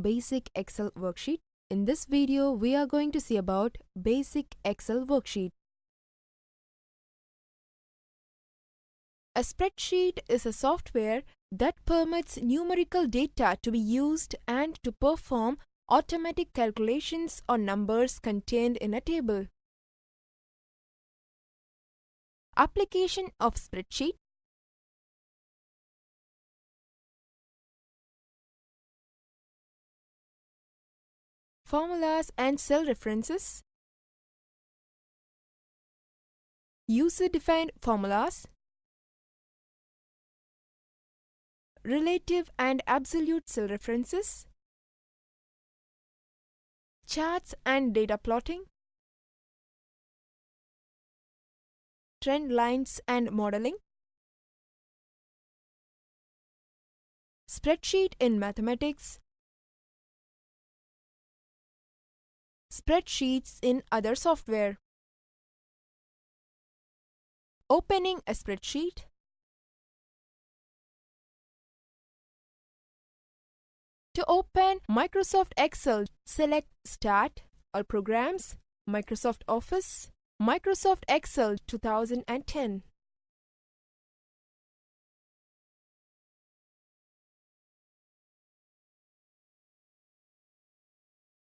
Basic Excel Worksheet. In this video, we are going to see about Basic Excel Worksheet. A spreadsheet is a software that permits numerical data to be used and to perform automatic calculations on numbers contained in a table. Application of spreadsheet. Formulas and cell references. User-defined formulas. Relative and absolute cell references. Charts and data plotting. Trend lines and modeling. Spreadsheet in mathematics. Spreadsheets in other software. Opening a spreadsheet. To open Microsoft Excel, select Start, All Programs, Microsoft Office, Microsoft Excel 2010.